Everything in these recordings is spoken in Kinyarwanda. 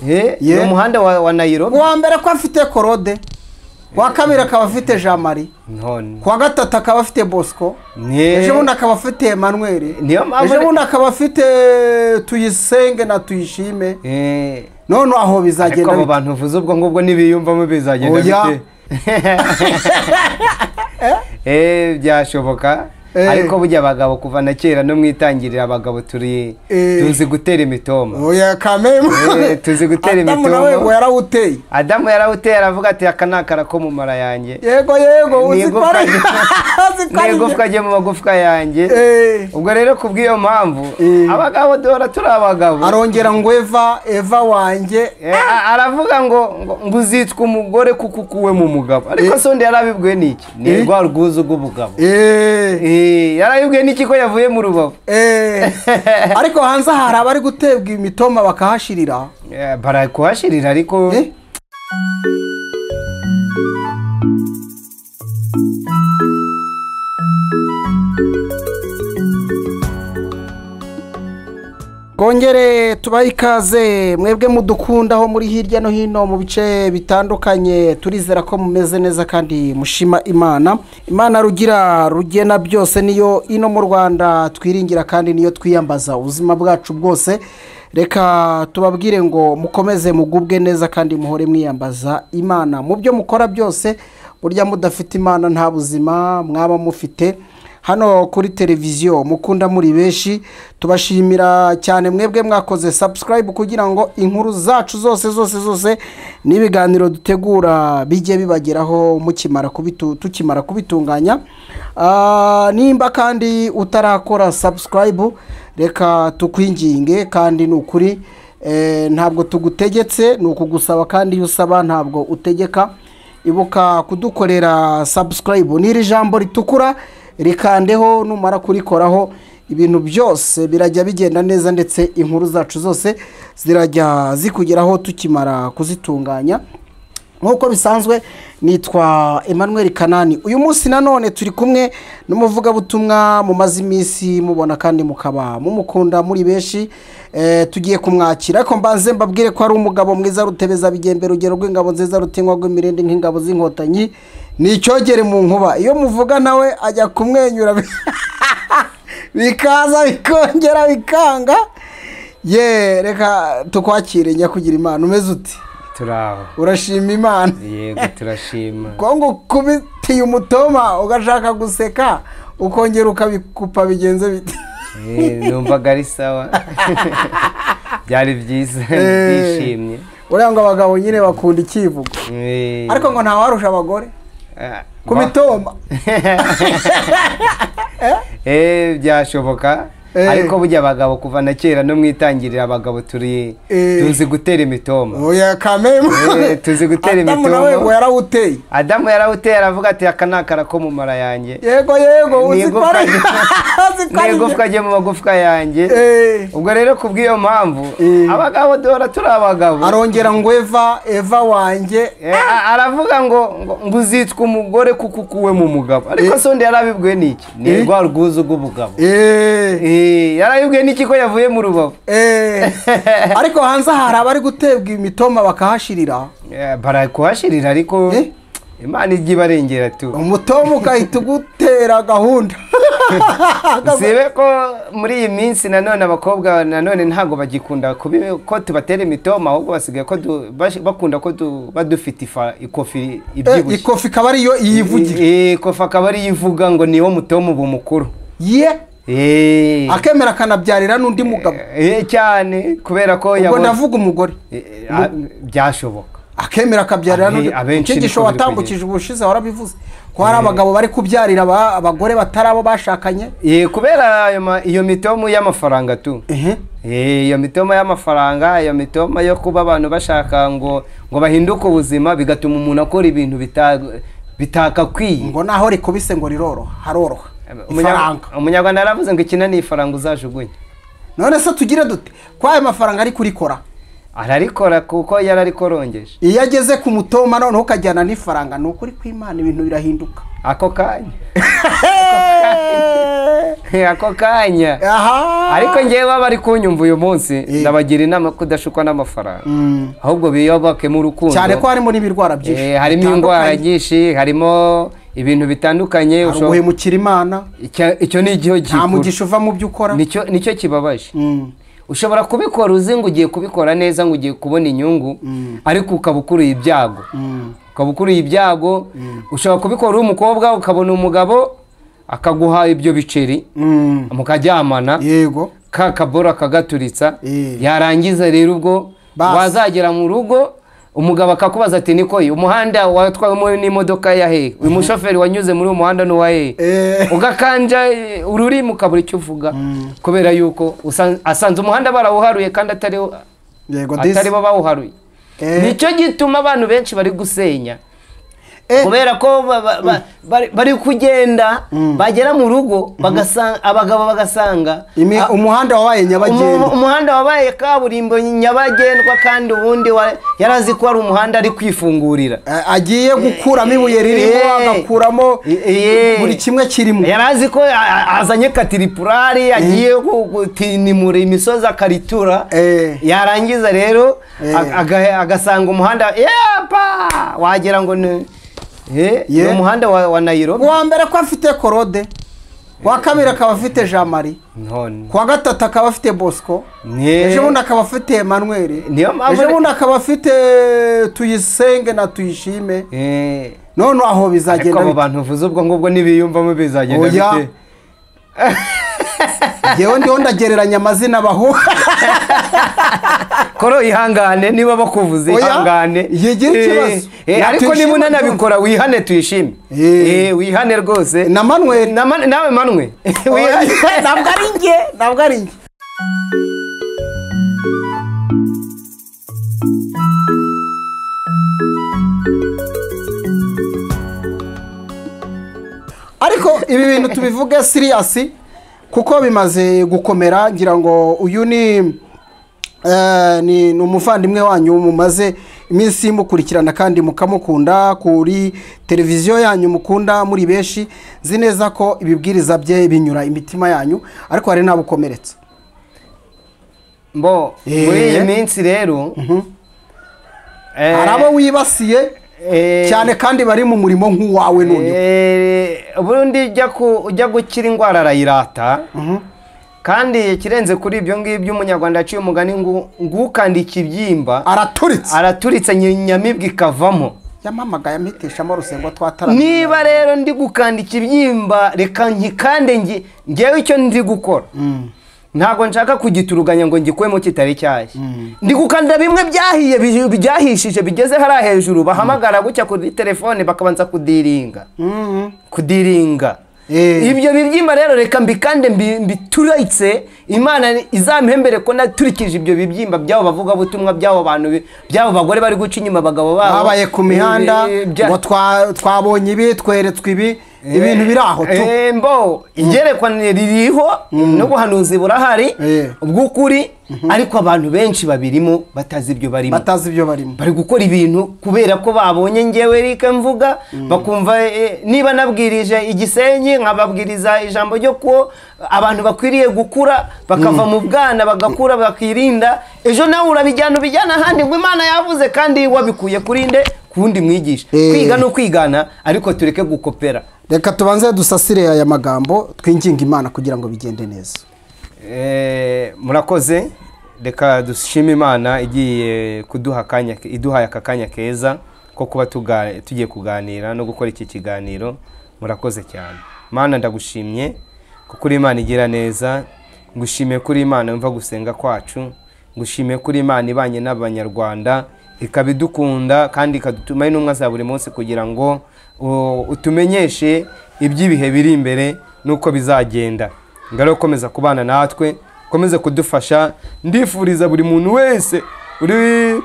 Ni umuhanda wa Nairobi. Wa mbere ko afite Korode, wa kabiri akaba afite Jean Marie, kwa gatatu akaba afite Bosco, ejo bundi akaba afite Emmanuel, ejo bundi akaba afite Tuyisenge na Tuyishime. None aho bizagenda abo bantu uvuze ubwo ngubwo nibiyumvamo bizagenda bite? Byashoboka. Ariko burya abagabo kuva na kera no mwitangirira abagabo tuzi gutera imitoma. Oya kameme. Tuzi gutera imitoma. Adamu nawe yarawuteye. Adamu yarawuteye aravuga ati akanakara ko mu mara yanjye. Yego uzikora. Negufwa je mu magufwa yanjye. Ubwo rero kubwiyo mpamvu abagabo dora turi abagabo. Arongera ngo Eva wanjye. Aravuga ngo uzitwa umugore kukukuwe mu mugabo. Ariko sonde yarabibwiwe niki? Ni rwa rwuzu rw'ubugabo. Yarayibwiye niki ko yavuye mu Rubavu. Ariko hanze hari abari gutebwa imitoma bakahashirira. Bara kuhashirira ariko Kongere tubaye ikaze mwebwe mudukunda ho muri hirya no hino mu bice bitandukanye, turizera ko mumeze neza kandi mushima Imana rugira rugena byose, niyo ino mu Rwanda twiringira kandi niyo twiyambaza ubuzima bwacu bwose. Reka tubabwire ngo mukomeze mugubwe neza kandi muhore mwiyambaza Imana mu byo mukora byose. Burya mudafite Imana nta buzima mwaba mufite. Hano kuri televiziyo mukunda muri beshi, tubashimira cyane mwebwe mwakoze subscribe kugira ngo inkuru zacu zose n'ibiganiro dutegura bijye bibageraho tukimara kubitunganya. Nimba kandi utarakora subscribe, reka tukwinginge kandi nukuri ntabwo tugutegetse, nukugusaba kandi iyo usaba ntabwo utegeka. Ibuka kudukorera subscribe, n'iri jambo ritukura rikandeho, numara kurikoraho ibintu byose birajya bigenda neza, ndetse inkuru zacu zose zirajya zikugeraho tukimara kuzitunganya. Nkuko bisanzwe nitwa Emmanuel Kanani. Uyu munsi nanone turi kumwe n'umuvuga butumwa mu mazimisi mubona kandi mukaba mumukunda muri beshi. Tugiye kumwakira ko mbanze mbabwire ko ari umugabo mwiza rutebeza bigembe, rugero rw'ingabo nziza rutinywa rw'imirende nk'ingabo z'inkotanyi, ni cyogere mu nkuba. Iyo muvuga nawe ajya kumwenyura bikaza bikongera bikanga. Reka tukwakire nyakugira Imana. Umeze uti? Turaho. Urashima Imana? Yego turashima. Kongo kubitiye umutoma ugashaka guseka ukongera ukabikupa bigenze bite? Numvaga ari sawa. Byari byiza bishimye. Uranga abagabo nyine bakunda ikivugo. Ariko ngo nta warusha abagore ku mitoma. Byashoboka. Ariko burya abagabo kuva na kera no mwitangirira abagabo tuzi gutera imitoma. Oya kameme. Tuzi gutera imitoma. Adamu nawe yarawuteye. Adamu yarawuteye aravuga ati akanakara ko mu mara yanjye. Yego uzikora. Negufwa je mu magufwa yanjye. Ubwo rero kubwiyo mpamvu abagabo dora turi abagabo. Arongera ngo Eva wanjye. Aravuga ngo uzitwa umugore kukukuwe mu mugabo. Ariko sonde yarabibwiwe niki? Ni rwa rwuzu rw'ubugabo. Yarayibwiye niki ko yavuye mu Rubavu. Ariko hanze hari abari gutebwa imitoma bakahashirira. Bara kuhashirira ariko Imana ijye ibarengera tu. Umutoma ukahita ugutera gahunda. Sibe ko muri iyi minsi nanone abakobwa nanone ntago bagikunda ko tubatera imitoma, ahubwo basigaye ko bakunda ko badufite ikofi ibyibushye. Ikofi akaba ariyo iyivugira. Ikofi akaba ari yivuga ngo niwo mutoma ubu mukuru. Akemera kanabyarira n'undi mugabo. Cyane kubera ko ubwo ndavuga umugore. Byashoboka. Akemera kabyarira n'undi. Ikigisho watambukije ubushize warabivuze ko hari abagabo bari kubyarira abagore batarabo bashakanye. Kubera iyo mitomo y'amafaranga tu. Iyo mitoma y'amafaranga, iyo mitoma yo kuba abantu bashaka ngo bahinduke ubuzima, bigatuma umuntu akora ibintu bitakakwiye. Ngo naho rikubise ngo riroroha, haroroha. Umunyarwanda yaravuze ngo ikina ni ifaranga uzajugunya. None se tugire dute kwa ayo mafaranga ari kurikora? Ararikora kuko yararikorongeje. Iyo ageze ku mutoma noneho ukajyana n'ifaranga, n'ukuri kw'Imana ibintu birahinduka. ako kanya ako kanya ariko ngewe bari kunyumva uyu munsi ndabagira inama kudashukwa n'amafaranga ahubwo biyobake mu rukundo cyane ko harimo n'ibirwara byinshi harimo indwara nyinshi harimo ibintu bitandukanye uguhemukira Imana icyo ni igihe nta mugisha uva mu byo ukora nicyo kibabaje ushobora kubikora uzi ngo ugiye kubikora neza ngo ugiye kubona inyungu ariko ukaba ukuruye ibyago ushobora kubikora uri umukobwa ukabona umugabo akaguha ibyo biceri mukaryamana yego kakabora akagaturitsa yarangiza rero ubwo wazagera mu rugo umugabo akakubaza ati nikoye umuhanda watwawe n'imodoka ya he uyu mushoferi wanyuze muri uwo muhanda n'uwa he ugakanja ururimi ukabura icyo uvuga kubera yuko asanze umuhanda barawuharuye kandi atari bo bawuharuye nicyo gituma abantu benshi bari gusenya kubera ko bari kugenda bagera mu rugo abagabo bagasanga umuhanda wabaye nyabagendwa umuhanda wabaye kaburimbo nyabagendwa kandi ubundi yarazi ko ari umuhanda ari kwifungurira agiye gukuramo ibuye ririmo agakuramo buri kimwe kirimo yarazi ko azanye katiripurari agiye gutinimura imisozi akaritura yarangiza rero agasanga umuhanda wagira ngo ni umuhanda wa Nairobi wa mbere ko afite Korode wa kabiri akaba afite Jean Marie kwa gatatu akaba afite Bosco ejo bundi akaba afite Emmanuel ejo bundi akaba afite Tuyisenge na Tuyishime none aho bizagenda abo bantu uvuze ubwo ngubwo nibiyumvamo bizagenda bite yewe ndiho ndagereranya amazina baho koro ihangane niba bakuvuze ihangane yigira ikibazo ariko niba unanabikora wihane Tuyishime wihane rwose na Manuel nawe Manuel ntabwo ari njye ariko ibi bintu tubivuge serious kuko bimaze gukomera ngira ngo uyu ni umuvandimwe wanyu mumaze iminsi mukurikirana kandi mukamukunda kuri televiziyo yanyu mukunda muri benshi nzi neza ko ibibwiriza bye binyura imitima yanyu ariko hari nabukomeretse muri iyi minsi rero hari abo wibasiye cyane kandi bari mu murimo nk'uwawe none ubundi ujya gukira indwara arayirata kandi kirenze kuri ibyo ngibyo umunyarwanda yaciye umugani ngo ukandika ibyimba araturitse nyamibwa ikavamo yamamagaye amitishamo rusengo twataranye niba rero ndi gukandika ibyimba reka nkikande ngewe icyo ndi gukora ntago nshaka kugituruganya ngo ngikwemo kitari cyashye ndi gukanda bimwe byahiye byahishije bigeze hari hejuru bahamagara gucya kuri telefone bakabanza kudiringa ibyo bibyimba rero reka mbikande mbituritse Imana izampembere ko naturikije ibyo bibyimba byabo bavuga butumwa byabo bantu byabo bagore bari guca inyuma abagabo babo babaye ku mihanda ngo twabonye ibi tweretswe ibi ibintu biraho mbo igerekwa ririho n'ubuhanuzi burahari ubw'ukuri ariko abantu benshi babirimo batazi ibyo barimo bari gukora ibintu kubera ko babonye ngewe rike mvuga bakumva niba nabwirije Igisenyi nkababwiriza ijambo ryo ko abantu bakwiriye gukura bakava mu bwana bagakura bakirinda ejo nawe urabijyana ahandi ngo Imana yavuze kandi wabikuye kuri nde kundi mwigisha kwiga no kwigana ariko tureke gukopera reka tubanze dusasire aya magambo twinginga Imana kugira ngo bigende neza murakoze reka dushime Imana igiye kuduha akanya iduhaye akanya keza ko kuba tugiye kuganira no gukora iki kiganiro murakoze cyane Mana ndagushimye kuko uri Imana igira neza ngushime kuri Imana yumva gusenga kwacu ngushime kuri Imana ibanye n'abanyarwanda ikabidukunda kandi ikadutuma intumwa za buri munsi kugira ngo utumenyeshe iby'ibihe biri imbere nuko bizagenda ngaro komeza kubana natwe komeze kudufasha ndifuriza buri muntu wese uri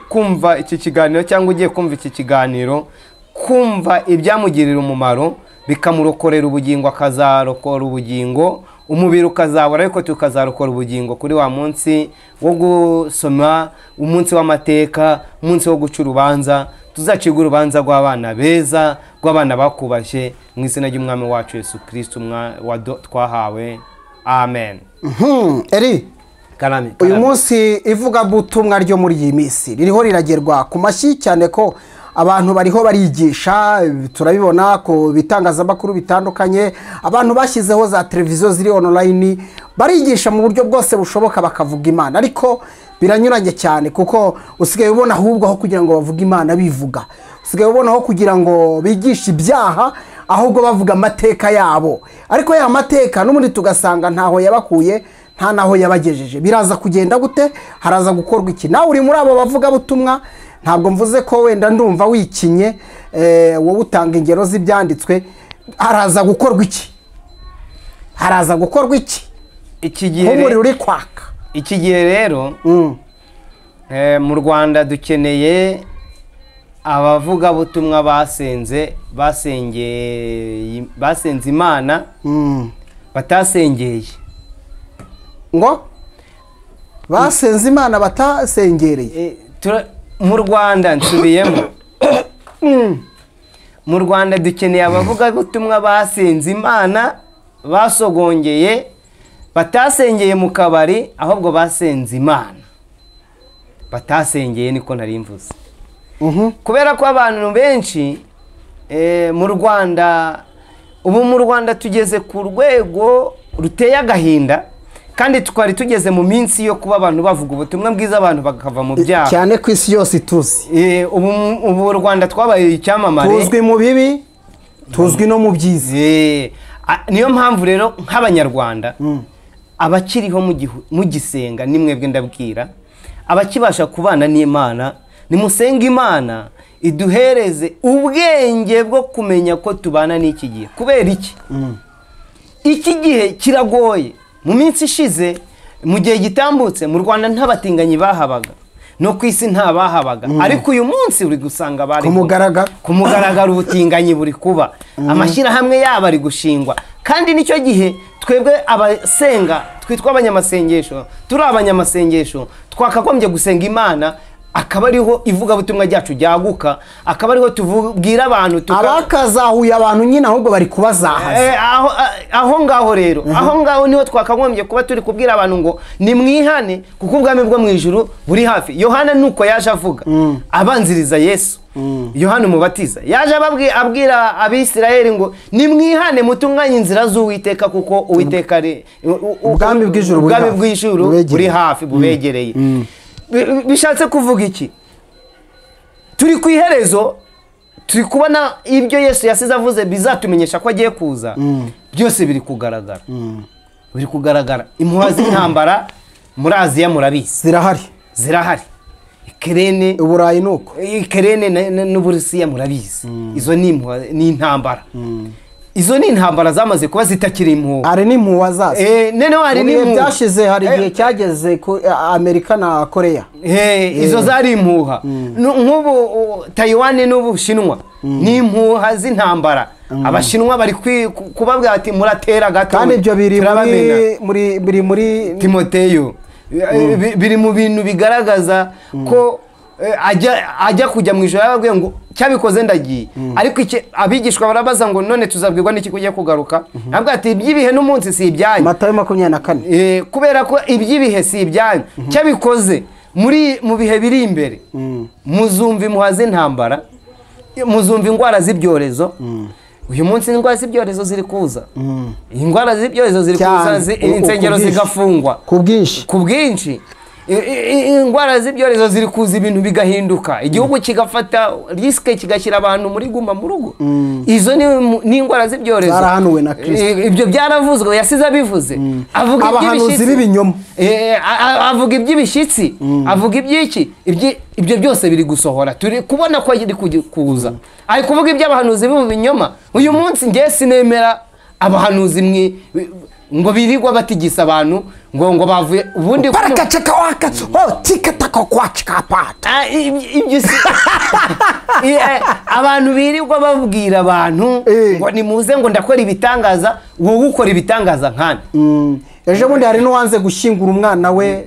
kumva iki kiganiro cyangwa ugiye kumva iki kiganiro kumva ibyamugirira umumaro bikamurokorera ubugingo akazarokora ubugingo umubiri ukazabura ariko tukazarokora ubugingo kuri wa munsi wo gusoma umunsi w'amateka umunsi wo guca urubanza tuzacirwe urubanza rw'abana beza, rw'abana bakubashye, mu izina ry'umwami wacu Yesu Kristo twahawe. Amen. Eri, uyu munsi ivugabutumwa ryo muri iyi minsi ririho riragerwa ku mashyi cyane ko abantu bariho barigisha, turabibona ku bitangazamakuru bitandukanye, abantu bashyizeho za televiziyo ziri online barigisha mu buryo bwose bushoboka bakavuga Imana, ariko biranyuranye cyane kuko usigaye ubona ahubwo aho kugira ngo bavuge Imana bivuga, usigaye ubona aho kugira ngo bigishe ibyaha ahubwo bavuga amateka yabo, ariko ya mateka n'ubundi tugasanga ntaho yabakuye nta naho yabagejeje. Biraza kugenda gute? Haraza gukorwa iki? Nawe uri muri abo bavuga butumwa, ntabwo mvuze ko wenda ndumva wikinye, wowe utanga ingero z'ibyanditswe. Haraza gukorwa iki? Haraza gukorwa iki? Iki gihe umuriro uri kwaka. Iki gihe rero mu Rwanda dukeneye abavuga butumwa basenze Imana, batasengeye. Ngo basenze Imana batasengereye. Mu Rwanda nsubiyemo, mu Rwanda dukeneye abavuga butumwa basenze Imana, basogongeye, batasengeye mu kabari, ahubwo basenze Imana, batasengeye. Niko nari mvuze. Kubera ko abantu benshi mu Rwanda, ubu mu Rwanda tugeze ku rwego ruteye agahinda, kandi twari tugeze mu minsi yo kuba abantu bavuga ubutumwa bwiza, abantu bakava mu byaha cyane ku isi yose tuzi. Ubu Rwanda twabaye icyamamare, tuzwi mu bibi, tuzwi no mu byiza. Niyo mpamvu rero nk'abanyarwanda abakiriho mu gisenga, ni mwebwe ndabwira abakibasha kubana n'Imana, nimusenga Imana iduhereze ubwenge bwo kumenya ko tubana n'iki gihe. Kubera iki? Iki gihe kiragoye. Mu minsi ishize, mu gihe gitambutse, mu Rwanda ntabatinganyi bahabaga, no ku isi ntabahabaga, ariko uyu munsi uri gusanga bari ku mugaragaro ubutinganyi buri kuba, amashyirahamwe yabo ari gushingwa. Kandi nicyo gihe twebwe abasenga twitwa abanyamasengesho, turi abanyamasengesho, twakagombye gusenga Imana, akaba ariho ivuga butumwa ryacu ryaguka, akaba ariho tubwira abantu abakazahuye abantu nyine ahubwo bari kubazahaza. Aho ngaho rero, aho ngaho niho twakagombye kuba turi kubwira abantu ngo nimwihane kuko ubwami bwo mu ijuru buri hafi. Yohana nuko yaje avuga, abanziriza Yesu, Yohana Umubatiza yaje abwira Abisirayeli ngo nimwihane mutunganye inzira z'Uwiteka kuko Uwiteka ubwami bw'ijuru buri hafi, bubegereye. Bishatse kuvuga iki? Turi ku iherezo, turi kubona ibyo Yesu yasize avuze bizatumenyesha ko agiye kuza, byose biri kugaragara. Biri kugaragara. Impuha z'intambara muri Aziya murabizi zirahari. Ukraine, Uburayi nuko, Ukraine n'Uburusiya murabizi. Izo ni impuha, ni intambara. Izo ni intambara zamaze kuba zitakiri impuha. Ari n'impuha zazo. Noneho hari n'impuha byashize, hari igihe cyageze ku Amerika na Korea. Izo zari impuha. Nk'ubu Taiwan n'Ubushinwa ni impuha z'intambara. Abashinwa bari kubabwira ati muratera gato. Kandi ibyo biri muri Timoteyo, biri mu bintu bigaragaza ko ajya kujya mu ijoro. Yababwiye ngo cyabikoze ndagiye, ariko abigishwa barabaza ngo none tuzabwirwa n'iki kujya kugaruka? Nabwo ati iby'ibihe n'umunsi si ibyanyu. Matayo 24. Kubera ko iby'ibihe si ibyanyu, cyabikoze mu bihe biri imbere. Muzumva impuha z'intambara, muzumva indwara z'ibyorezo. Uyu munsi indwara z'ibyorezo ziri kuza, indwara z'ibyorezo ziri kuza, insengero zigafungwa ku bwinshi. Indwara z'ibyorezo ziri kuza, ibintu bigahinduka, igihugu kigafata risike kigashyira abantu muri guma mu rugo. Izo ni indwara z'ibyorezo zarahanuwe na Kristo. Ibyo byaravuzwe, yasize abivuze. Avuga abahanuzi b'ibinyoma, avuga iby'ibishyitsi, avuga iby'iki. Ibyo byose biri gusohora, turi kubona ko ari kuza. Ari kuvuga iby'abahanuzi b'ibinyoma. Uyu munsi ngiye sinemera abahanuzi ngo birirwa batigisa abantu ngo bavuye ubundi parakaceka waka tikataka kwacika pata. Abantu birirwa babwira abantu ngo nimuze ngo ndakora ibitangaza, wowe ukora ibitangaza nkane. Ejo bundi hari n'uwanze gushyingura umwana we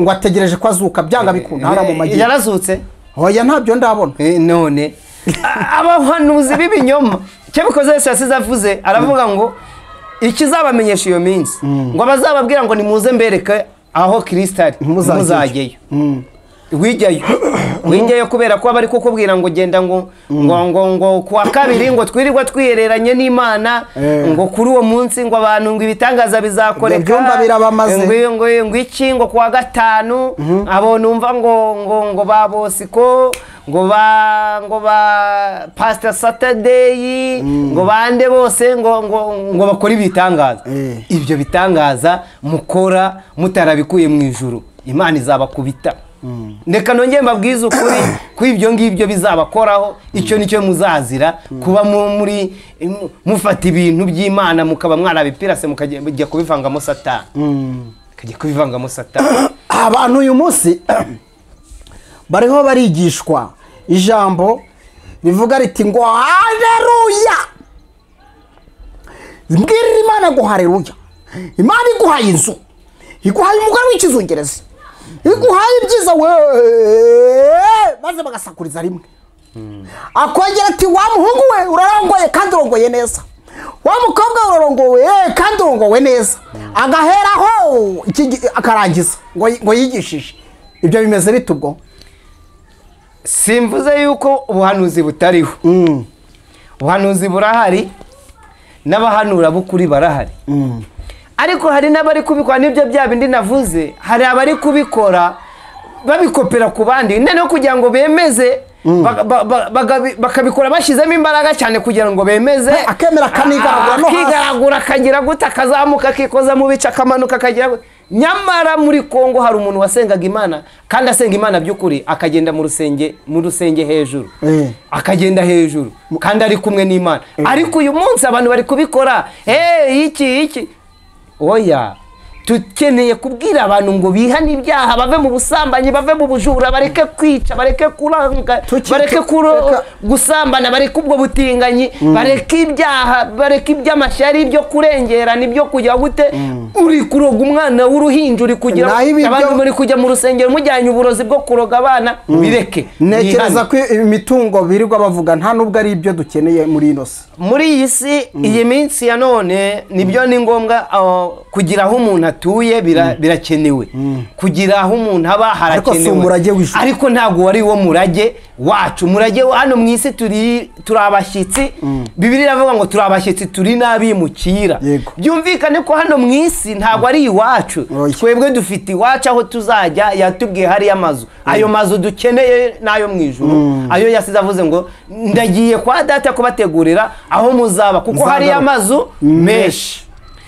ngo ategereje ko azuka, byanga bikunda. Hara mu magi yarazutse. hoya ntabyo ndabona none abahanuzi b'ibinyoma icyo bikoze Yesu yasize avuze aravuga ngo ikizabamenyesha iyo minsi ngo bazababwira ngo nimuze mbereke aho Kristo ari muzajyeyo wijyayo kubera ko bari kukubwira ngo genda ngo kuwa kabiri ngo twirirwa twiyereranye n'Imana ngo kuri uwo munsi ngo abantu ngo ibitangaza bizakoreka byumba birabamaze ngo iki ngo kuwa gatanu abo numva ngo babosiko ngo ba Pastor Saturday ngo bande bose ngo bakora ibitangaza ibyo bitangaza mukora mutarabikuye mu ijuru Imana izabakubita ndeka nongeye mbabwiza ukuri ko ibyo ngibyo bizabakoraho icyo nicyo muzazira kuba muri mufata ibintu by'Imana mukaba mwarabipirase mukajya kubivangamo Satani kajya kubivangamo Satani abantu uyu munsi bariho barigishwa ijambo rivuga riti ngo haleluya mbwirira Imana ngo haleluya Imana iguhaye inzu iguhaye umugore w'ikizungereza iguhaye ibyiza we maze bagasakuriza rimwe akongera ati wa muhungu we urarongoye kandi urongoye neza wa mukobwa urarongoye kandi urongowe neza agaheraho akarangiza ngo yigishije ibyo bimeze bite ubwo simvuze yuko ubuhanuzi butariho ubuhanuzi burahari n'abahanura b'ukuri barahari ariko hari n'abari kubikora n'ibyo bya bindi navuze hari abari kubikora babikopera ku bandi noneho kugira ngo bemeze bakabikora bashyizemo imbaraga cyane kugira ngo bemeze akemera kanigaragura no akigaragura akagira gute akazamuka akikoza mu bice akamanuka akagira gute nyamara muri Kongo hari umuntu wasengaga Imana kandi asenga Imana by'ukuri akagenda mu rusenge hejuru akagenda hejuru kandi ari kumwe n'Imana ariko uyu munsi abantu bari kubikora iki oya tukeneye kubwira abantu ngo bihane ibyaha bave mu busambanyi bave mu bujura bareke kwica bareke kuranga bareke gusambana bareke ubwo butinganyi bareke ibyaha bareke iby'amashyari ibyo kurengera nibyo kujya gute uri kuroga umwana w'uruhinja uri kugira abantu muri kujya mu rusengero mujyanye uburozi bwo kuroga abana bireke nekereza ko imitungo birirwa bavuga nta nubwo ari ibyo dukeneye muri ino si muri iyi si iyi minsi ya none nibyo ni ngombwa kugira aho umuntu atuye birakenewe kugira aho umuntu aba harakenewe ariko ntabwo wari wo murage wacu murage hano mu isi turi abashyitsi Bibiliya iravuga ngo turi abashyitsi turi n'abimukira byumvikane ko hano mu isi ntabwo ari iwacu twebwe dufite iwacu aho tuzajya yatubwiye hari amazu ayo mazu dukeneye n'ayo mu ijuru ayo yasize avuze ngo ndagiye kwa data kubategurira aho muzaba kuko hari amazu menshi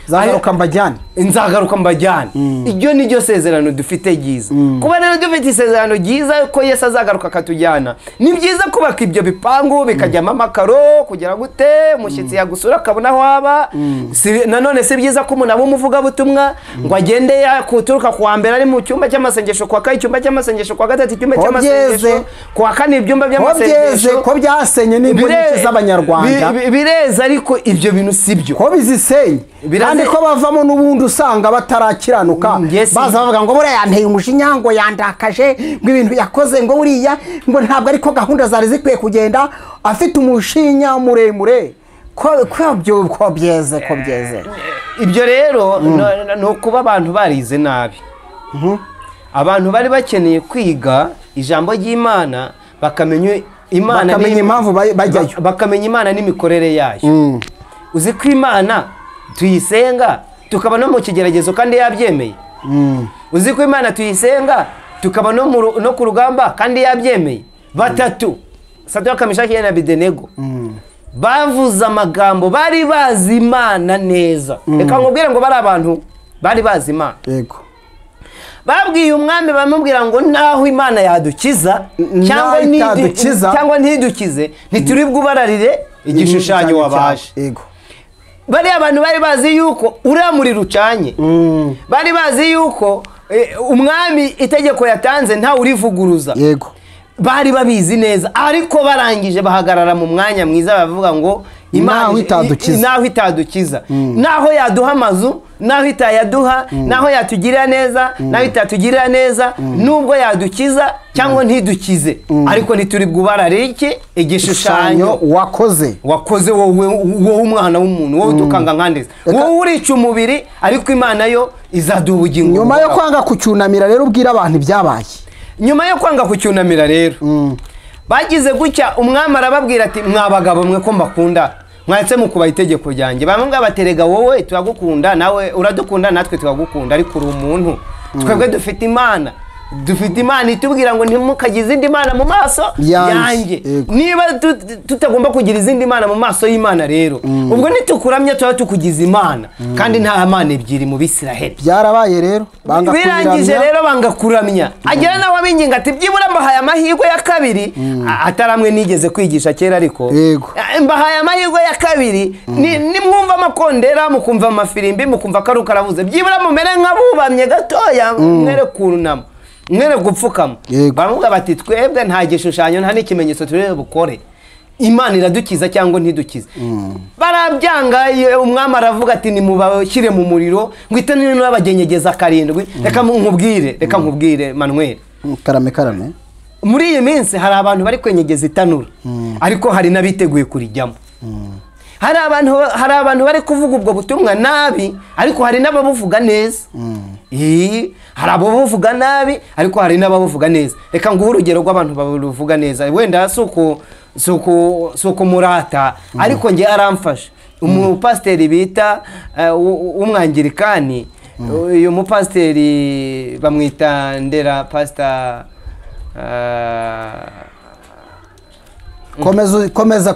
nzagaruka mbajyane nzagaruka mbajyane iryo ni ryo sezerano dufite ryiza kuba rero dufite isezerano ryiza ko Yesu azagaruka akatujyana ni byiza kubaka ibyo bipangu bikajyamo amakaro kugira gute umushyitsi yagusura akabona aho aba nanone si byiza ko umuntu aba umuvugabutumwa ngo agende yakuturuka kuwa mbere ari mu cyumba cy'amasengesho kuwa kabiri icyumba cy'amasengesho kuwa gatatu icyumba cy'amasengesho kuwa kane ibyumba by'amasengesho ko byasenye n'imboneke z'abanyarwanda bireza ariko ibyo bintu si byo ko bizisenye kandi ko bavamo n'ubundi usanga batarakiranuka baza bavuga ngo buriya yanteye umujinya ngo yandakaje ngo ibintu yakoze ngo buriya ngo ntabwo ariko gahunda zari zikwiye kugenda afite umushinya muremure ko byeze ibyo rero ni ukuba abantu barize nabi abantu bari bakeneye kwiga ijambo ry'Imana bakamenya Imana impamvu bajyayo bakamenya Imana n'imikorere yayo uzi ko Imana tuyisenga tukaba no mu kigeragezo kandi yabyemeye uzi ko Imana tuyisenga tukaba no ku rugamba kandi yabyemeye batatu Sadraka Meshaki na Abedenego bavuze amagambo bari bazi Imana neza reka nkubwire ngo bari abantu bari bazi Imana yego babwiye umwami bamubwira ngo naho Imana yadukiza cyangwa ntidukize ntituri bwubararire igishushanyo wabaje yego bari abantu bari bazi yuko uriya muriro ucanye bari bazi yuko umwami itegeko yatanze nta urivuguruza yego bari babizi neza ariko barangije bahagarara mu mwanya mwiza bavuga ngo naho itadukiza naho yaduha amazu naho itayaduha naho yatugirira neza naho itatugirira neza nubwo yadukiza cyangwa ntidukize ariko ntituri bwubarare iki igishushanyo wakoze wowe umwana w'umuntu wowe dukanga nkandeze wowe urica umubiri ariko Imana yo izaduha ubugingo nyuma yo kwanga kucyunamira rero ubwira abantu ibyabaye nyuma yo kwanga kucyunamira rero bagize gutya umwami arababwira ati mwabagabo mwe ko mbakunda mwatse mukubaha itegeko ryanjye bamwe baterega wowe turagukunda nawe uradukunda natwe turagukunda ariko uri umuntu twebwe dufite Imana itubwira ngo ntimukagize izindi mana mu maso yanjye niba tutagomba kugira izindi mana mu maso y'Imana rero ubwo nitukuramye tuba tukugize Imana kandi nta mana ebyiri mu Bisiraheli byarabaye rero birangije rero bangakuramya agera nawe abinginga ati byibura mbahaye amahirwe ya kabiri ataramwe nigeze kwigisha kera ariko mbahaye amahirwe ya kabiri nimwumva amakondera mukumva amafirimbi mukumva karuka aravuze byibura mumere nk'abubamye gatoya mwere kunama mwere gupfukama baravuga bati twebwe nta gishushanyo nta n'ikimenyetso turebe bukore Imana iradukiza cyangwa ntidukize barabyanga umwami aravuga ati nimubashyire mu muriro ngo itanire n'abagenyegeza karindwi reka nkubwire Manuel karame muri iyi minsi hari abantu bari kwenyegeza itanura ariko hari n'abiteguye kurijyamo hari abantu bari kuvuga ubwo butumwa nabi ariko hari n'ababuvuga neza hari ababuvuga nabi ariko hari n'ababuvuga neza reka nguhe urugero rw'abantu babuvuga neza wenda suko murata ariko nge aramfasha umupasiteri bita umwangirikani uyu mupasiteri bamwita Ndera pastor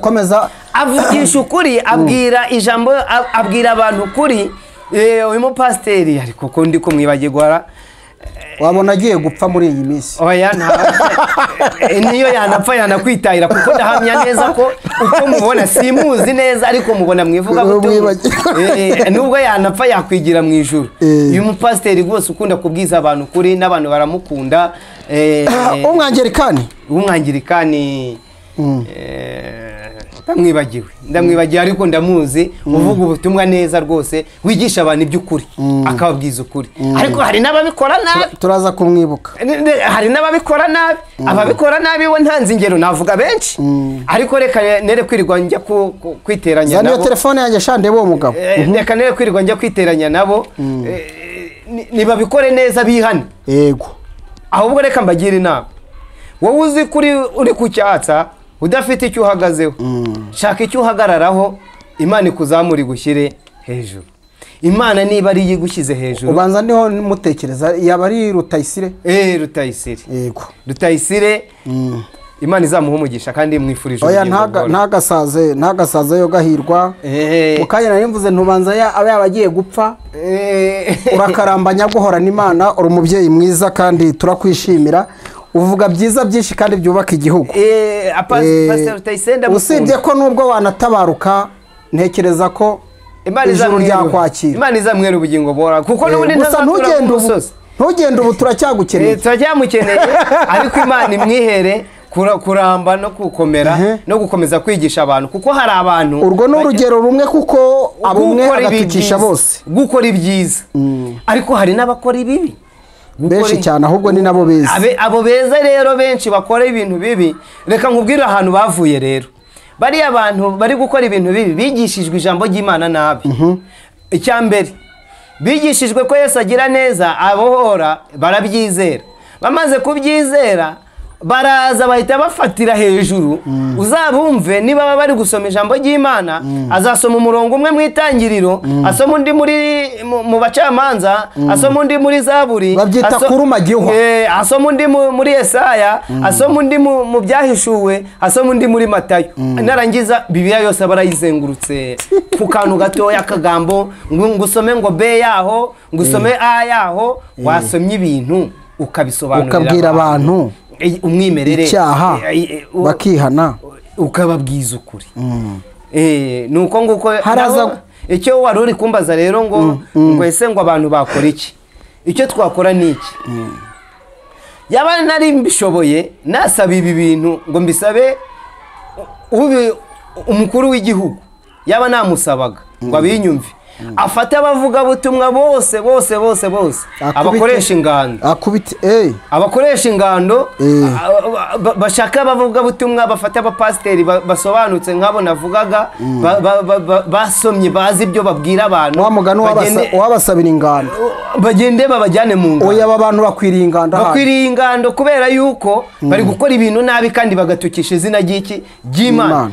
komeza avugisha ukuri abwira ijambo abwira abantu ukuri uyu mupasiteri ariko ko ndi kumwibagirwa wabona agiye gupfa muri iyi minsi oya niyo yanapfa yanakwitahira kuko ndahamya neza ko uko mubona simuzi neza ariko mubona mwivuga nubwo yanapfa yakwigira mu ijuru uyu mupasiteri rwose ukunda kubwiza abantu kuri n'abantu baramukunda umwangirikani ndamwibagiwe ariko ndamuzi uvuga ubutumwa neza rwose wigisha abantu iby'ukuri akababwiza ukuri ariko hari n'ababikora nabi turaza kumwibuka hari n'ababikora nabi ababikora nabi we ntanze ingero navuga benshi ariko reka nere kwirirwa njya kwiteranya nabo zaniyo telefone yanjye shande bo mugabo reka nere kwirirwa njya kwiteranya nabo nibabikore neza bihane yego ahubwo reka mbagira inama wowe uzi kuri uri ku cyatsa udafite icyo uhagazeho shaka icyo uhagararaho Imana ikuzamura igushyire hejuru Imana niba ari yigushyize hejuru ubanza niho mutekereza yaba ari Rutayisire yego Rutayisire Imana izamuha umugisha kandi mwifurije oya ntagasaze yo gahirwa mukanya nari mvuze ntubanza aba yabagiye gupfa urakarambanya guhorana Imana uri umubyeyi mwiza kandi turakwishimira uvuga byiza byinshi kandi byubaka igihugu usibye ko nubwo wanatabaruka ntekereza ko ijuru ryakwakira Imana izamwera ubugingo bora kuko n'ubundi ntugende ubu turacyagukeneye ariko Imana imwihere kuramba no gukomera no gukomeza kwigisha abantu kuko hari abantu urwo ni urugero rumwe kuko abumwe agatukisha bose gukora ibyiza ariko hari n'abakora ibibi benshi cyane ahubwo ni nabo beza abo beza rero benshi bakora ibintu bibi reka nkubwire ahantu bavuye rero bari abantu bari gukora ibintu bibi bigishijwe ijambo ry'Imana nabi icyambere bigishijwe ko Yesu agira neza abohora barabyizera bamaze kubyizera baraza bahita bafatira hejuru uzabumve niba bari gusoma ijambo ry'Imana azasoma umurongo umwe mu itangiriro asoma undi mu bacamanza asoma undi muri Zaburi babyita kuruma gihwa asoma undi muri Yesaya asoma undi mu byahishuwe asoma undi muri Matayo narangiza Bibiliya yose barayizengurutse ku kantu gatoya kagambo ngusome ngo B yaho ngusome A yaho wasomye ibintu ukabisobanurira ukabwira abantu umwimerere icyaha bakihana ukababwiza ukuri nuko nguko icyo wari uri kumbaza rero ngo ese ngo abantu bakora iki icyo twakora ni iki yaba nari mbishoboye nasaba ibi bintu ngo mbisabe umukuru w'igihugu yaba namusabaga ngo abinyumve afate abavugabutumwa bose abakoresha ingando abakoresha ingando bashaka abavugabutumwa bafata abapasiteri basobanutse nk'abo navugaga basomye bazi ibyo babwira abantu wa mugani wabasabira ingando bagende babajyane mu ngando oya aba bantu bakwiriye ingando kubera yuko bari gukora ibintu nabi kandi bagatukisha izina ry'Imana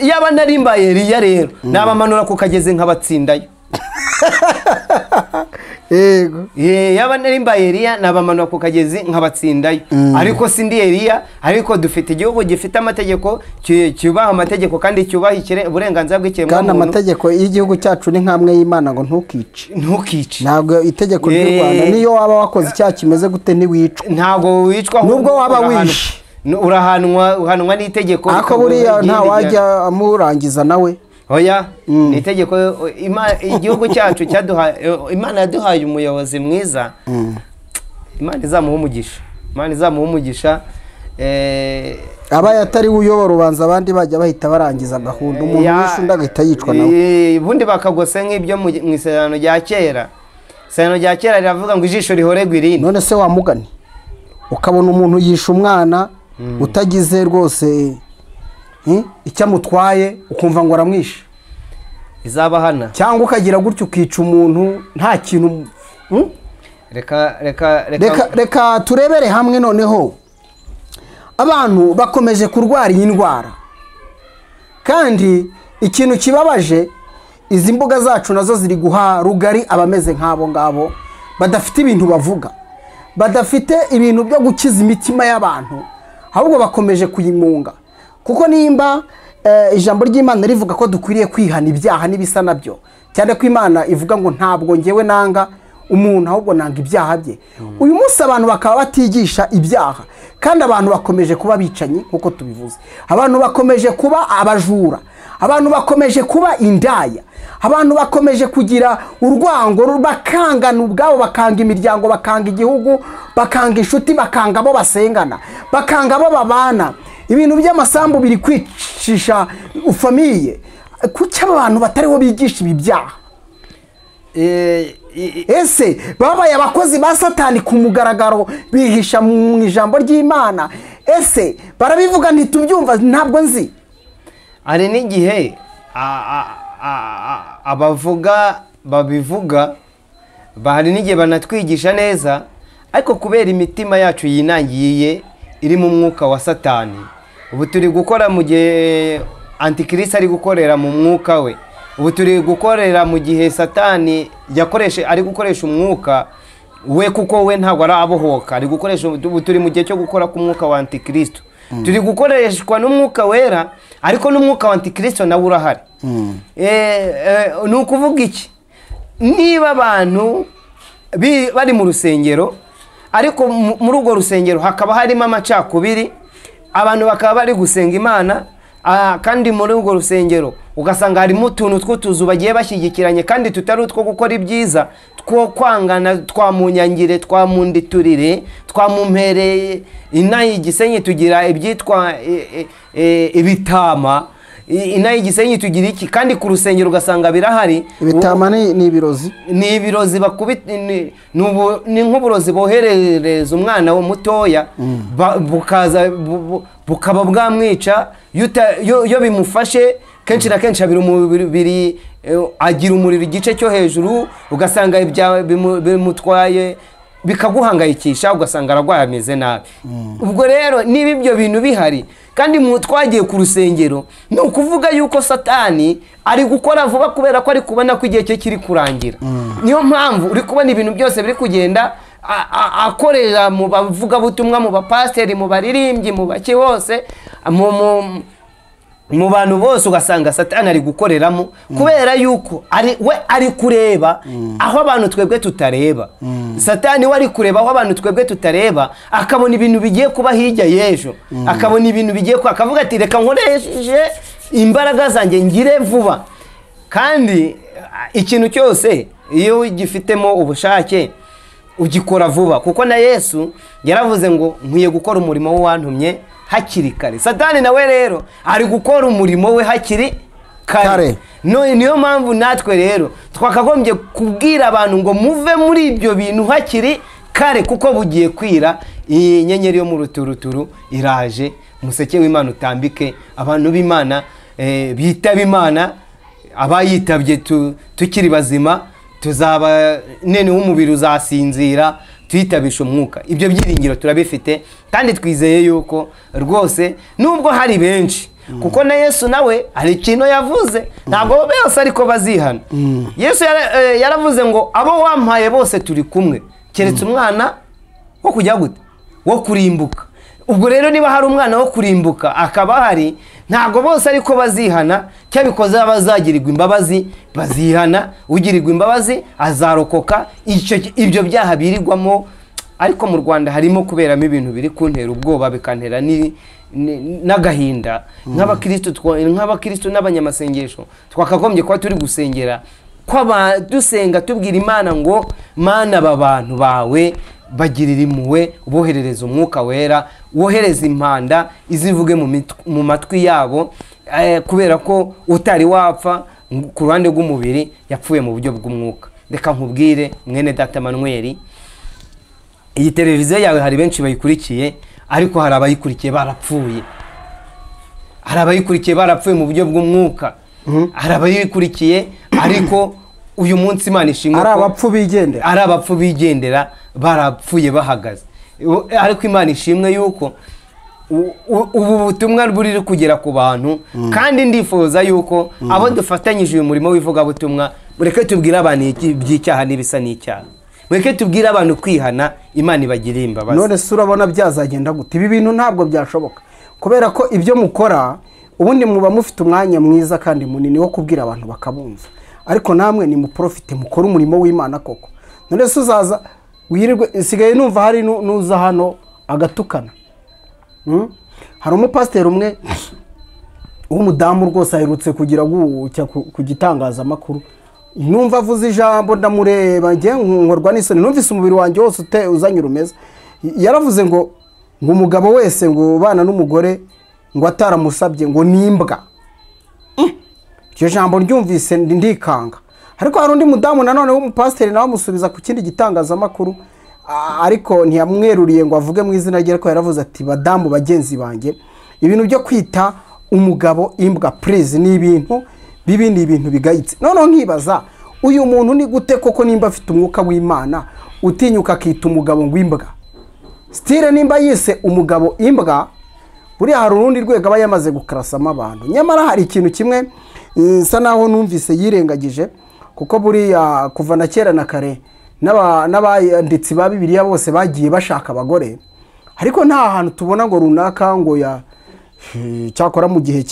yaba nari mbaye Eliya rero nabamanura ku kagezi nkabatsindayo yaba nari mbaye Eliya nabamanura ku kagezi nkabatsindayo ariko sindi Eliya ariko dufite igihugu gifite amategeko cyubaha amategeko kandi cyubaha uburenganzira bw'ikiremwa kandi amategeko y'igihugu cyacu ni nkamwe y'Imana ngo ntukice ntabwo itegeko ry'u Rwanda niyo waba wakoze icyaha kimeze gute ntiwicwa ntabwo wicwa nubwo waba wishe uhanwa n'itegeko ariko buriya nta wajya amurangiza nawe oya ni itegeko igihugu cyacu Imana yaduhaye umuyobozi mwiza Imana izamuha umugisha abaye atari uyobora ubanza abandi bajya bahita barangiza gahunda umuntu wishe undi agahita yicwa nawe ubundi bakagose nk'ibyo mu isezerano rya kera riravuga ngo ijisho rihoregwa irindi none se wamugani ukabona umuntu yishe umwana utagize rwose icyo amutwaye ukumva ngo aramwishe izabahana cyangwa ukagira gutyo ukica umuntu nta kintu reka turebere hamwe noneho abantu bakomeje kurwara iyi ndwara kandi ikintu kibabaje izi mbuga zacu nazo ziri guha rugari abameze nk'abo ngabo badafite ibintu bavuga badafite ibintu byo gukiza imitima y'abantu ahubwo bakomeje kuyimunga kuko nimba ijambo ry'Imana rivuga ko dukwiriye kwihana ibyaha n'ibisa nabyo cyane ko Imana ivuga ngo ntabwo ngewe nanga umuntu ahubwo nanga ibyaha bye uyu munsi abantu bakaba batigisha ibyaha kandi abantu bakomeje kuba bicanyi nkuko tubivuze abantu bakomeje kuba abajura abantu bakomeje kuba indaya abantu bakomeje kugira urwango bakangana ubwabo bakanga imiryango bakanga igihugu bakanga inshuti bakanga abo basengana bakanga abo babana ibintu by'amasambu biri kwicisha ufamiye kuki abantu batariho bigisha ibi byaha ese babaye abakozi ba Satani ku mugaragaro bihisha mu ijambo ry'Imana ese barabivuga ntitubyumva ntabwo nzi ari n'igihe abavuga babivuga bahari n'igihe banatwigisha neza ariko kubera imitima yacu yinangiye iri mu mwuka wa Satani ubu turi gukora mu gihe Antikristo ari gukorera mu mwuka we ubu turi gukorera mu gihe Satani ari gukoresha umwuka we kuko we ntabwo arabohoka ari gukoresha ubu turi mu gihe cyo gukora ku mwuka wa Antikristo turi gukoreshwa n'umwuka wera ariko n'umwuka wa Antikristo nawe urahari ni ukuvuga iki niba abantu bari mu rusengero ariko muri urwo rusengero hakaba harimo amacakubiri abantu bakaba bari gusenga Imana kandi muri urwo rusengero ugasanga harimo utuntu tw'utuzu bagiye bashyigikiranye kandi tutari utwo gukora ibyiza two kwangana twamunyangire twamunditurire twamumpereye inaha Igisenyi tugira ibyitwa ibitama inaha Igisenyi tugira iki kandi ku rusengero ugasanga birahari ibitama ni ibirozi ni nk'uburozi boherereza umwana we mutoya bukaza bukaba bwamwica iyo bimufashe kenshi na kenshi abira umubiri agira umuriro igice cyo hejuru ugasanga bimutwaye bikaguhangayikisha ugasanga aragwaye ameze nabi ubwo rero niba ibyo bintu bihari kandi twagiye ku rusengero ni ukuvuga yuko Satani ari gukora vuba kubera ko ari kubona ko igihe cye kiri kurangira niyo mpamvu uri kubona ibintu byose biri kugenda akorera mu bavugabutumwa mu bapasiteri mu baririmbyi mu bake hose mu bantu bose ugasanga Satani ari gukoreramo kubera yuko ari kureba aho abantu twebwe tutareba Satani we ari kureba aho abantu twebwe tutareba akabona ibintu bigiye kuba hirya y'ejo akabona ibintu bigiye kuba akavuga ati reka nkoresheje imbaraga zanjye ngire vuba kandi ikintu cyose iyo ugifitemo ubushake ugikora vuba kuko na Yesu yaravuze ngo nkwiye gukora umurimo w'uwantumye hakiri kare Satani nawe rero ari gukora umurimo we hakiri kare. Niyo mpamvu natwe rero twakagombye kubwira abantu ngo muve muri ibyo bintu hakiri kare, kuko bugiye kwira. Iyi nyenyeri yo mu ruturuturu iraje, umuseke w'Imana utambike, abantu b'Imana bitaba Imana, abayitabye tukiri bazima tuzaba nene w'umubiri uzasinzira, tuyitabisha umwuka. Ibyo byiringiro turabifite kandi twizeye yuko rwose nubwo hari benshi, kuko na Yesu nawe hari ikintu yavuze, ntabwo bose ariko bazihana. Yesu yaravuze ngo abo wampaye bose turi kumwe, keretse umwana wo kujya gute, wo kurimbuka. Ubwo rero niba hari umwana wo kurimbuka akaba hari, ntabwo bose ariko bazihana, cyabikoze abazagirirwa imbabazi bazihana, ugirirwa imbabazi azarokoka ibyo byaha birirwamo. Ariko mu Rwanda harimo kuberamo ibintu biri kuntera ubwoba, bikantera n'agahinda. Nk'abakristo n'abanyamasengesho twakagombye kuba turi gusengera, dusenga tubwira Imana ngo Mana, aba bantu bawe bagirira impuhwe, uboherereza umwuka wera, wohereza impanda izivuge mu matwi yabo, kubera ko utari wapfa ku ruhande rw'umubiri, yapfuye mu buryo bw'umwuka. Reka nkubwire mwene data Manuel, iyi televiziyo yawe hari benshi bayikurikiye, ariko hari abayikurikiye barapfuye. Hari abayikurikiye barapfuye mu buryo bw'umwuka, hari abayikurikiye ariko uyu munsi Imana ishimwe ko ari abapfu bigendera, barapfuye bahagaze. Ariko Imana ishimwe yuko ubu butumwa buri kugera ku bantu, kandi ndifuza yuko abo dufatanyije uyu murimo w'ivugabutumwa, mureke tubwire abantu iby'icyaha n'ibisa n'icyaha, mureke tubwire abantu kwihana, Imana ibagire imbabazi. None se urabona byazagenda gute? Ibi bintu ntabwo byashoboka, kubera ko ibyo mukora ubundi muba mufite umwanya mwiza kandi munini wo kubwira abantu bakabumva, ariko namwe ni muprofite, mukora umurimo w'Imana koko. None se uzaza wirirwe, sigaye numva hari nuza hano agatukana. Hari umupasiteri umwe w'umudamu rwose aherutse kugira ku gitangazamakuru, numva avuze ijambo ndamureba, ngiye nkorwa n'isoni, numvise umubiri wanjye wose uzanye urumeza. Yaravuze ngo umugabo wese ngo ubana n'umugore ngo ataramusabye ngo nimbwa. Iryo jambo ryumvise ndikanga. Ariko hari undi mudamu nanone w'umupasiteri nawe amusubiza ku kindi gitangazamakuru, ariko ntiyamweruriye ngo avuge mu izina rye, ariko yaravuze ati badamu bagenzi banjye, ibintu byo kwita umugabo imbwa please ni ibintu bibindi, ibintu bigayitse. Noneho nkibaza uyu muntu ni gute koko, nimba afite umwuka w'Imana utinyuka akita umugabo ngo imbwa? Stile nimba yise umugabo imbwa, buriya hari urundi rwego aba yamaze gukarasamo abantu. Nyamara hari ikintu kimwe nsa naho numvise yirengagije, kuko buriya kuva na kera na kare n'abanditsi ba Bibiliya bose bagiye bashaka abagore, ariko nta hantu tubona ngo runaka ngo cyakora mu gihe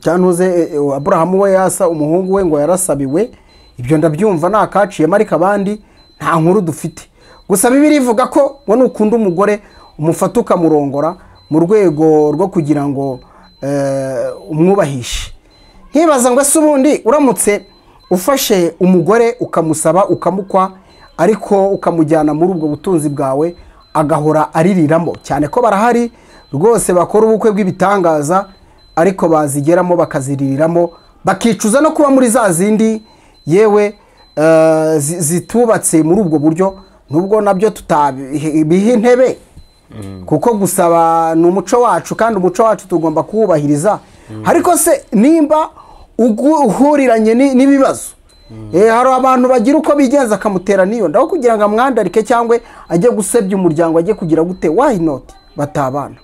cyantuze Aburahamu we yasa umuhungu we ngo yarasabiwe. Ibyo ndabyumva nakaciyemo, ariko abandi nta nkuru dufite. Gusa Bibiliya ivuga ko ngo nukunda umugore umufata ukamurongora mu rwego rwo kugira ngo umwubahishe. Nkibaza ngo ese ubundi uramutse ufashe umugore ukamusaba ukamukwa, ariko ukamujyana muri ubwo butunzi bwawe agahora aririramo, cyane ko barahari rwose bakora ubukwe bw'ibitangaza, ariko bazigeramo bakaziririramo, bakicuza no kuba muri za zindi yewe zitubatse muri ubwo buryo, nubwo nabyo tutabiha intebe, kuko gusaba ni umuco wacu, kandi umuco wacu tugomba kuwubahiriza. Ariko se nimba uhuriranye n'ibibazo, hari abantu bagira uko bigenza akamutera niyo ndaho kugira ngo amwandarike cyangwa ajye gusebya umuryango, ajye kugira gute, why not batabana?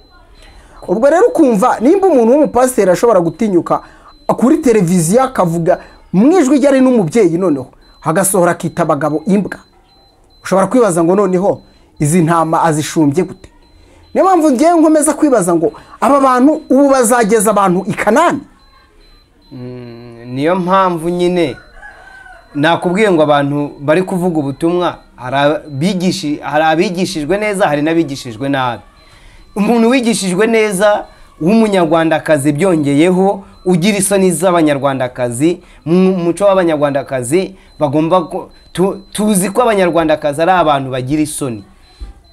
Ubwo rero ukumva nimba umuntu w'umupasiteri ashobora gutinyuka kuri televiziyo akavuga mwijwi ryari n'umubyeyi, noneho hagasohora akita abagabo imbwa, ushobora kwibaza ngo noneho izi ntama azishumbye gute? Niyo mpamvu ngiye nkomeza kwibaza ngo aba bantu ubu bazageza abantu i Kanani. Niyo mpamvu nyine nakubwiye ngo abantu bari kuvuga ubutumwa, hari abigishijwe neza, hari n'abigishijwe nabi. Umuntu wigishijwe neza w'umunyarwandakazi, byongeyeho ugira isoni z'abanyarwandakazi, mu muco w'abanyarwandakazi bagomba tuzi ko abanyarwandakazi ari abantu bagira isoni.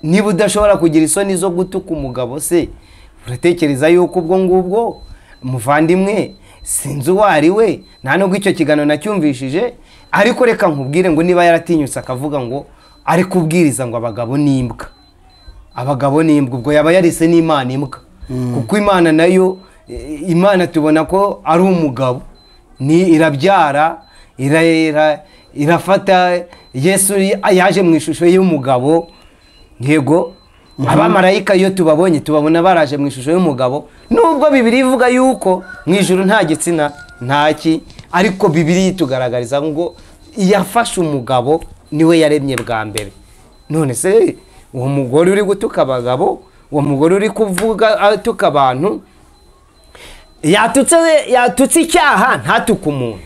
Niba udashobora kugira isoni zo gutuka umugabo, se uratekereza yuko ubwo ngubwo muvandimwe sinzi uwo ari we, nta nubwo icyo kiganiro nacyumvishije, ariko reka nkubwire ngo niba yaratinyutse akavuga ngo ari kubwiriza ngo abagabo n'imbwa, abagabo n'imbwa, ubwo yaba yarise n'Imana imbwa. Kuko Imana nayo, Imana tubona ko ari umugabo, ni irabyara, irafata. Yesu yaje mu ishusho y'umugabo, yego. Abamarayika iyo tubabonye tubabona baraje mu ishusho y'umugabo, nubwo Bibiliya ivuga yuko mu ijuru nta gitsina ntaki, ariko Bibiliya itugaragariza ngo yafashe umugabo niwe yaremye bwa mbere. None se uwo mugore uri gutuka abagabo, uwo mugore uri kuvuga atuka abantu, yatutse icyaha ntatuka umuntu.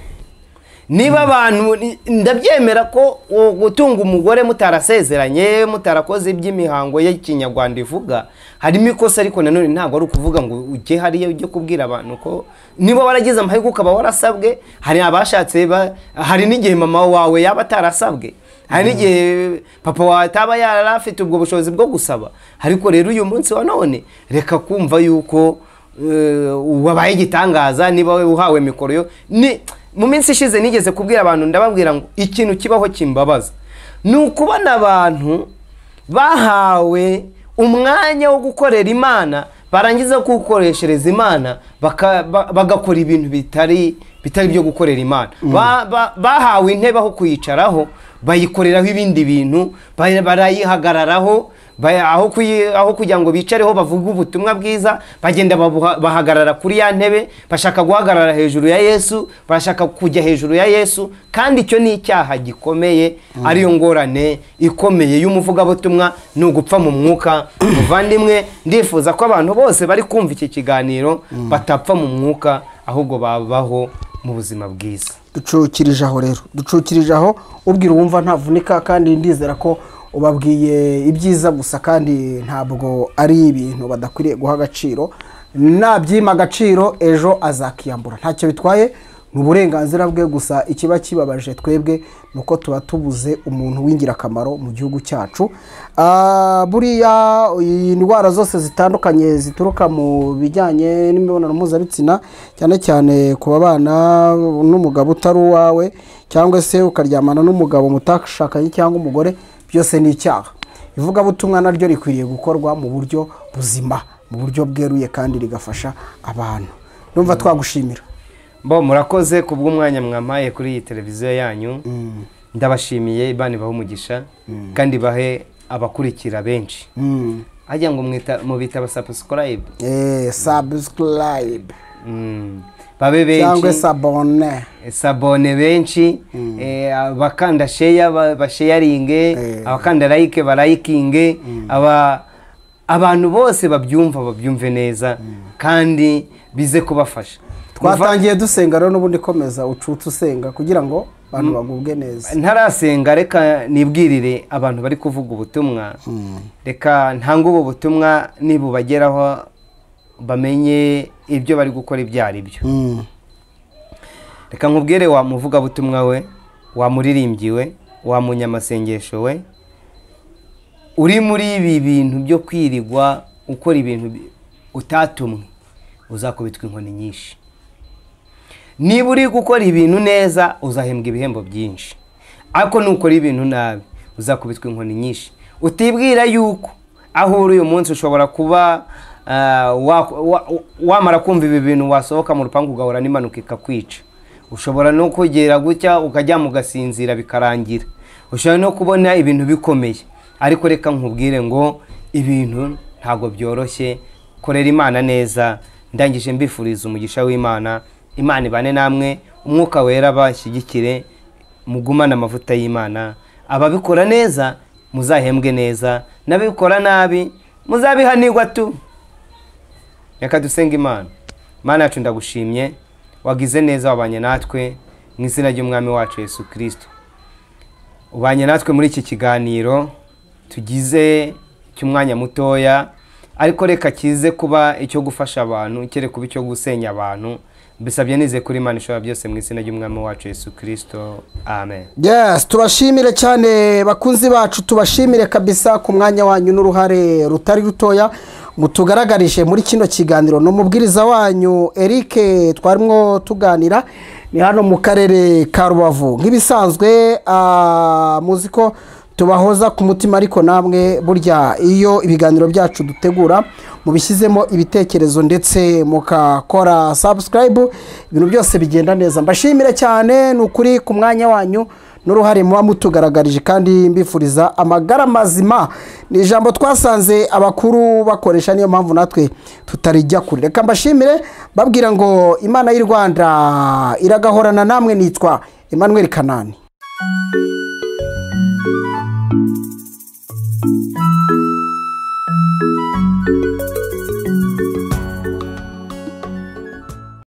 Niba abantu, ndabyemera ko gutunga umugore mutarasezeranye, mutarakoze iby'imihango y'ikinyarwanda ivuga, harimo ikosa, ariko nanone ntabwo ari ukuvuga ngo ujye hariya ujye kubwira abantu ko niba waragize amahirwe ukaba warasabwe. Hari abashatse, hari n'igihe mama wawe yaba atarasabwe, hari n'igihe papa wawe ataba yarafite ubwo bushobozi bwo gusaba. Ariko rero uyu munsi wa none reka kumva yuko wabaye igitangaza niba we uhawe mikoro yo. Mu minsi ishize nigeze kubwira abantu, ndababwira ngo ikintu kibaho kimbabaza ni ukubona abantu bahawe umwanya wo gukorera Imana, barangiza kuwukoreshereza Imana bagakora ibintu bitari byo gukorera Imana. Bahawe intebe aho kuyicaraho bayikoreraho ibindi bintu, barayihagararaho, aho kugira ngo bicareho bavuge ubutumwa bwiza, bagenda bahagarara kuri ya ntebe, bashaka guhagarara hejuru ya Yesu, bashaka kujya hejuru ya Yesu. Kandi icyo ni icyaha gikomeye, ariyo ngorane ikomeye y'umuvugabutumwa, ni ugupfa mu mwuka. Muvandimwe, ndifuza ko abantu bose bari kumva iki kiganiro batapfa mu mwuka, ahubwo babaho mu buzima bwiza. Ducukirije aho rero, ducukirije aho ubwira uwumva ntavunika, kandi ndizera ko ubabwiye ibyiza gusa, kandi ntabwo ari ibintu badakwiriye guha agaciro. Nabyima agaciro ejo azakiyambura, ntacyo bitwaye, ni uburenganzira bwe. Gusa ikiba kibabaje twebwe nuko tuba tubuze umuntu w'ingirakamaro mu gihugu cyacu. Buriya indwara zose zitandukanye zituruka mu bijyanye n'imibonano mpuzabitsina, cyane cyane ku babana n'umugabo utari uwawe, cyangwa se ukaryamana n'umugabo mutashakanye cyangwa umugore, byose ni icyaha. Ivugabutumwa naryo rikwiriye gukorwa mu buryo buzima, mu buryo bweruye, kandi rigafasha abantu. Numva twagushimira. Murakoze kubw'umwanya mwampaye kuri iyi televiziyo yanyu. Ndabashimiye, Imana ibahe umugisha, kandi bahe abakurikira benshi. Ajya ngo mu bitaba subscribe. Subscribe. Babe benshi, cyangwa sabone benshi, abakanda share basharinge, abakanda like barayikinge, abantu bose babyumve neza, kandi bize kubafasha. Twatangiye dusenga rero, n'ubundi komeza ucutse usenga kugira ngo abantu bagubwe neza. Ntarasenga, reka nibwirire abantu bari kuvuga ubutumwa, reka ntanga ubu butumwa nibubageraho bamenye ibyo bari gukora ibyo ari byo. Reka nkubwire, wa muvugabutumwa we, wa muririmbyi we, wa munyamasengesho we, uri muri ibi bintu byo kwirigwa ukora ibintu utatumwe, uzakubitwa inkoni nyinshi. Niba uri gukora ibintu neza, uzahembwa ibihembo byinshi, ariko nukora ibintu nabi, uzakubitwa inkoni nyinshi. Utibwira yuko aho uri uyu munsi ushobora kuba wamara kumva ibi bintu wasohoka mu rupangu ugahura n'impanuka ikakwica. Ushobora no kugera gutya ukajya mugasinzira bikarangira. Ushobora no kubona ibintu bikomeye, ariko reka nkubwire ngo ibintu ntago byoroshye. Korera Imana neza. Ndangije mbifuriza umugisha w'Imana. Imana ibane namwe, umwuka wera bashyigikire, mugumane amavuta y'Imana. Ababikora neza muzahembwe neza, n'abikora nabi muzabihanirwa tu. Reka dusenga Imana. Mana yacu, ndagushimye, wagize neza, wabanye natwe mu izina ry'umwami wacu Yesu Kristo. Ubanye natwe muri iki kiganiro tugize cy'umwanya mutoya, ariko reka kize kuba icyo gufasha abantu, kere kuba icyo gusenya abantu. Bisabye nize kuri Imana ishobora byose mu izina ry'umwami wacu Yesu Kristo. Amen. Yes, tubashimire cyane bakunzi bacu, tubashimire kabisa ku mwanya wanyu n'uruhare rutari rutoya mutugaragarije muri kino kiganiro no mubwiriza wanyu Eric twarimo tuganira ni hano mu karere ka Rubavu nk'ibisanzwe muzi ko tubahoza ku mutima ariko namwe burya iyo ibiganiro byacu dutegura mubishyizemo ibitekerezo ndetse mukakora subscribe ibintu byose bigenda neza mbashimire cyane n'ukuri ku mwanya wanyu n'uruhare muba mutugaragarije kandi mbifuriza amagara mazima ni ijambo twasanze abakuru bakoresha niyo mpamvu natwe tutarijya kure reka mbashimire babwira ngo Imana y'u Rwanda iragahorana namwe nitwa Emmanuel Kanani